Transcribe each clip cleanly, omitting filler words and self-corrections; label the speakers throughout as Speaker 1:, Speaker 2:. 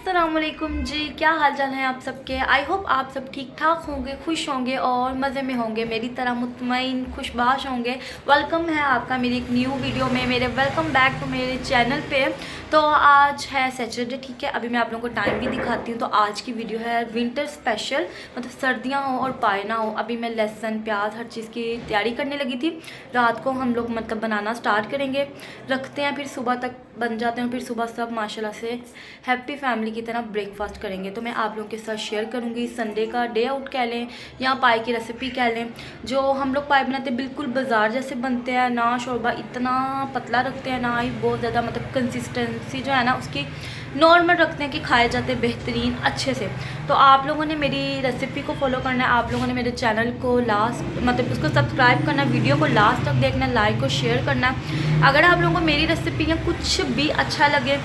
Speaker 1: अस्सलामुअलैकुम जी, क्या हाल चाल है आप सबके। आई होप आप सब ठीक ठाक होंगे, खुश होंगे और मज़े में होंगे, मेरी तरह मुतमईन खुशबाश होंगे। वेलकम है आपका मेरी एक न्यू वीडियो में, मेरे वेलकम बैक टू मेरे चैनल पे। तो आज है सैटरडे, ठीक है। अभी मैं आप लोगों को टाइम भी दिखाती हूँ। तो आज की वीडियो है विंटर स्पेशल, मतलब सर्दियाँ हो और पाए ना हो। अभी मैं लहसुन प्याज हर चीज़ की तैयारी करने लगी थी। रात को हम लोग मतलब बनाना स्टार्ट करेंगे, रखते हैं, फिर सुबह तक बन जाते हैं, फिर सुबह सब माशाल्लाह से हैप्पी फैमिली की तरह ब्रेकफास्ट करेंगे। तो मैं आप लोगों के साथ शेयर करूंगी संडे का डे आउट कह लें या पाए की रेसिपी कह लें। जो हम लोग पाए बनाते हैं बिल्कुल बाजार जैसे बनते हैं, ना शोरबा इतना पतला रखते हैं, ना ही बहुत ज़्यादा मतलब कंसिस्टेंसी जो है ना उसकी नॉर्मल रखते हैं कि खाए जाते हैं बेहतरीन अच्छे से। तो आप लोगों ने मेरी रेसिपी को फॉलो करना है, आप लोगों ने मेरे चैनल को लास्ट मतलब उसको सब्सक्राइब करना, वीडियो को लास्ट तक देखना, लाइक और शेयर करना। अगर आप लोगों को मेरी रेसिपी या कुछ भी अच्छा लगे,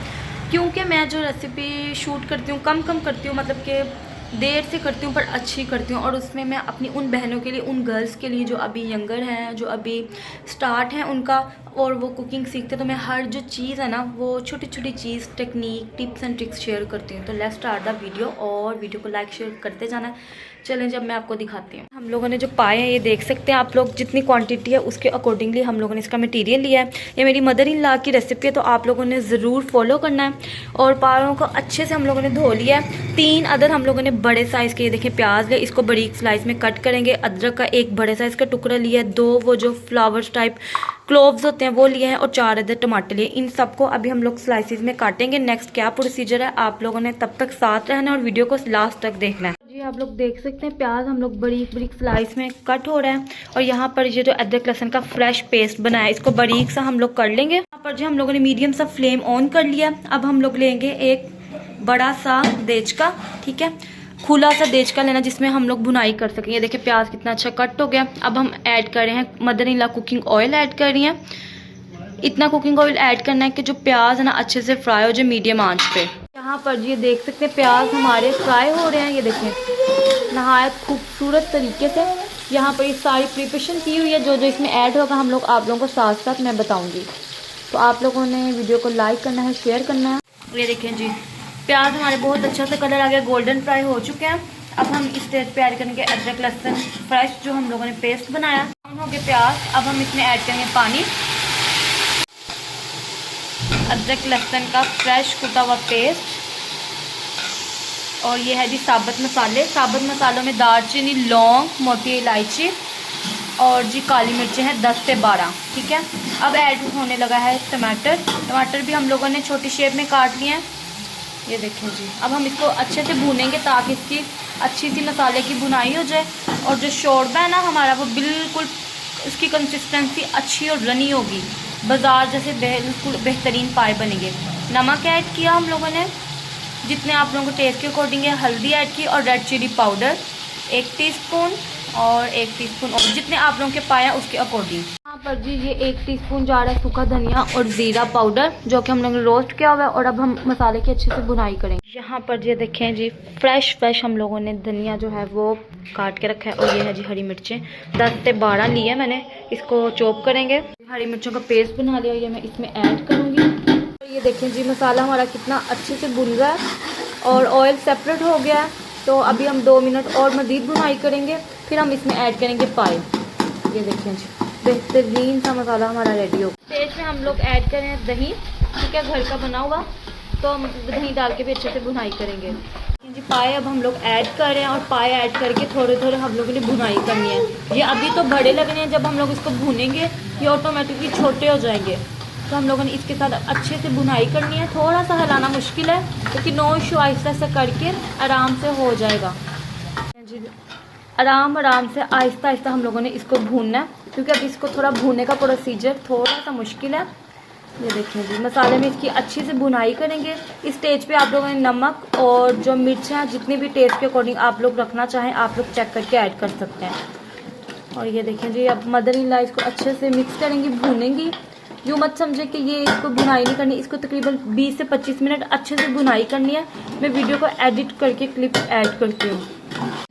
Speaker 1: क्योंकि मैं जो रेसिपी शूट करती हूँ कम करती हूँ, मतलब कि देर से करती हूँ पर अच्छी करती हूँ। और उसमें मैं अपनी उन बहनों के लिए, उन गर्ल्स के लिए जो अभी यंगर हैं, जो अभी स्टार्ट हैं उनका, और वो कुकिंग सीखते, तो मैं हर जो चीज़ है ना वो छोटी छोटी चीज़, technique, tips and tricks share करती हूँ। तो लेट्स स्टार्ट द वीडियो, और वीडियो को लाइक शेयर करते जाना है। चलें, जब मैं आपको दिखाती हूँ। हम लोगों ने जो पाए हैं ये देख सकते हैं आप लोग, जितनी क्वांटिटी है उसके अकॉर्डिंगली हम लोगों ने इसका मटेरियल लिया है। ये मेरी मदर इन लॉ की रेसिपी है, तो आप लोगों ने ज़रूर फॉलो करना है। और पायों को अच्छे से हम लोगों ने धो लिया है। 3 अदर हम लोगों ने बड़े साइज़ के, ये देखें, प्याज ले, इसको बारीक स्लाइस में कट करेंगे। अदरक का एक बड़े साइज़ का टुकड़ा लिया है, 2 वो जो फ्लावर्स टाइप क्लोव्स होते हैं वो लिए हैं, और 4 अदर टमाटर लिए। इन सबको अभी हम लोग स्लाइसिस में काटेंगे। नेक्स्ट क्या प्रोसीजर है आप लोगों ने तब तक साथ रहना और वीडियो को लास्ट तक देखना है जी। आप लोग देख सकते हैं प्याज हम लोग बारीक बारीक स्लाइस में कट हो रहा है, और यहाँ पर ये जो अदरक लहसुन का फ्रेश पेस्ट बनाया है इसको बारीक सा हम लोग कर लेंगे। यहाँ पर जो हम लोगों ने मीडियम सा फ्लेम ऑन कर लिया। अब हम लोग लेंगे एक बड़ा सा देचका, ठीक है, खुला सा देचका लेना जिसमें हम लोग भुनाई कर सकें। ये देखिए प्याज कितना अच्छा कट हो गया। अब हम ऐड कर रहे हैं mother in law cooking oil add कर रही हैं। इतना कुकिंग ऑयल ऐड करना है कि जो प्याज है ना अच्छे से फ्राई हो जाए मीडियम आंच पे। यहाँ पर ये देख सकते हैं प्याज हमारे फ्राई हो रहे हैं, ये देखें नहायत खूबसूरत तरीके से। यहाँ पर ये सारी प्रिपरेशन की हुई है, जो जो इसमें ऐड होगा हम लोग आप लोगों को साथ साथ मैं बताऊँगी। तो आप लोगों ने वीडियो को लाइक करना है, शेयर करना है। ये देखें जी, प्याज हमारे बहुत अच्छा सा कलर आ गया, गोल्डन फ्राई हो चुके हैं। अब हम इस स्टेज पे ऐड करेंगे अदरक लहसुन फ्रेश जो हम लोगों ने पेस्ट बनाया। हो गए प्याज, अब हम इसमें ऐड करेंगे पानी, अदरक लहसुन का फ्रेश कुटा हुआ पेस्ट, और ये है जी साबुत मसाले। साबुत मसालों में दालचीनी, लौंग, मोटी इलायची और जी काली मिर्चें हैं 10 से 12, ठीक है। अब ऐड होने लगा है टमाटर। टमाटर भी हम लोगों ने छोटी शेप में काट लिए हैं, ये देखें जी। अब हम इसको अच्छे से भूनेंगे ताकि इसकी अच्छी सी मसाले की भुनाई हो जाए, और जो शोरबा है ना हमारा वो बिल्कुल इसकी कंसिस्टेंसी अच्छी और रनी होगी, बाजार जैसे बिल्कुल बेहतरीन पाए बनेंगे। नमक ऐड किया हम लोगों ने जितने आप लोगों को टेस्ट के अकॉर्डिंग है। हल्दी ऐड की, और रेड चिली पाउडर 1 टीस्पून, और 1 टीस्पून और जितने आप लोगों के पाया उसके अकॉर्डिंग। यहाँ पर जी ये 1 टीस्पून जा रहा है सूखा धनिया और ज़ीरा पाउडर जो कि हम लोगों ने रोस्ट किया हुआ है। और अब हम मसाले की अच्छे से भुनाई करेंगे। यहाँ पर ये देखें जी फ्रेश हम लोगों ने धनिया जो है वो काट के रखा है, और ये है जी हरी मिर्चें 10 से 12 ली है मैंने, इसको चॉप करेंगे। हरी मिर्चों का पेस्ट बना लिया, ये मैं इसमें ऐड करूँगी। ये देखें जी मसाला हमारा कितना अच्छे से भुन रहा है और ऑयल सेपरेट हो गया है। तो अभी हम 2 मिनट और मज़ीद भुनाई करेंगे, फिर हम इसमें ऐड करेंगे पाए। ये देखें जी बेहतरीन सा मसाला हमारा रेडी हो। स्टेज में हम लोग ऐड करें दही, ठीक है, घर का बना हुआ, तो हम दही डाल के भी अच्छे से भुनाई करेंगे जी। पाए अब हम लोग ऐड कर रहे हैं, और पाए ऐड करके थोड़े थोड़े हम लोगों ने भुनाई करनी है। ये अभी तो बड़े लगने हैं, जब हम लोग इसको भूनेंगे ये ऑटोमेटिकली छोटे हो जाएंगे। तो हम लोगों ने इसके साथ अच्छे से भुनाई करनी है। थोड़ा सा हिलाना मुश्किल है क्योंकि नो इशू, आहिस्ता आहिस्ता करके आराम से हो जाएगा जी। आराम से आहिस्ता आहिस्ता हम लोगों ने इसको भूनना है, क्योंकि अब इसको थोड़ा भूनने का प्रोसीजर थोड़ा सा मुश्किल है। ये देखें जी मसाले में इसकी अच्छी से भुनाई करेंगे। इस स्टेज पे आप लोगों ने नमक और जो मिर्च है जितने भी टेस्ट के अकॉर्डिंग आप लोग रखना चाहें आप लोग चेक करके ऐड कर सकते हैं। और ये देखें जी अब मदर इन लॉ इसको अच्छे से मिक्स करेंगी, भूनेंगी। यूँ मत समझे कि ये इसको भुनाई नहीं करनी, इसको तकरीबन 20 से 25 मिनट अच्छे से भुनाई करनी है। मैं वीडियो को एडिट करके क्लिप ऐड करती हूँ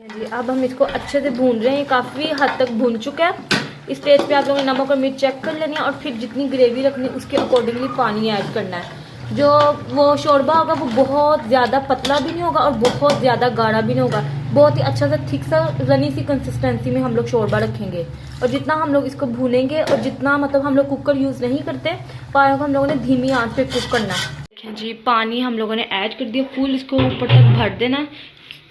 Speaker 1: जी। अब हम इसको अच्छे से भून रहे हैं, काफ़ी हद तक भून चुका है। इस स्टेज पे आप लोगों ने नमक और मिर्च चेक कर लेनी है, और फिर जितनी ग्रेवी रखनी है उसके अकॉर्डिंगली पानी ऐड करना है।
Speaker 2: जो वो शोरबा होगा वो बहुत ज़्यादा पतला भी नहीं होगा और बहुत ज़्यादा गाढ़ा भी नहीं होगा, बहुत ही अच्छा सा थिक सा रनी सी कंसिस्टेंसी में हम लोग शोरबा रखेंगे। और जितना हम लोग इसको भूनेंगे और जितना मतलब हम लोग कुकर यूज़ नहीं करते, पायों को हम लोगों ने धीमी आंच पे कुक करना है। देखिए जी, पानी हम लोगों ने ऐड कर दिया, फुल इसको ऊपर तक भर देना है,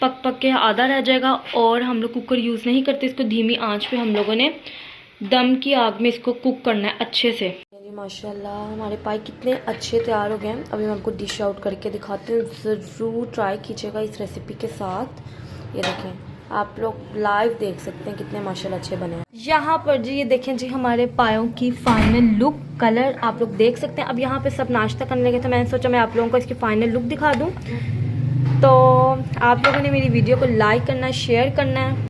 Speaker 2: पक पक के आधा रह जाएगा। और हम लोग कुकर यूज़ नहीं करते, इसको धीमी आंच पे हम लोगों ने दम की आग में इसको कुक करना है अच्छे से। माशाल्लाह हमारे पाई कितने अच्छे तैयार हो गए हैं। अभी मैं आपको डिश आउट करके दिखाती हूँ, ज़रूर ट्राई कीजिएगा इस रेसिपी के साथ। ये देखें, आप लोग लाइव देख सकते हैं कितने माशाल्लाह अच्छे बने हैं। यहाँ पर जी ये देखें जी हमारे पायों की फाइनल लुक, कलर आप लोग देख सकते हैं। अब यहाँ पे सब नाश्ता करने लगे तो मैंने सोचा मैं आप लोगों को इसकी फाइनल लुक दिखा दूँ। तो आप लोगों ने मेरी वीडियो को लाइक करना है, शेयर करना है।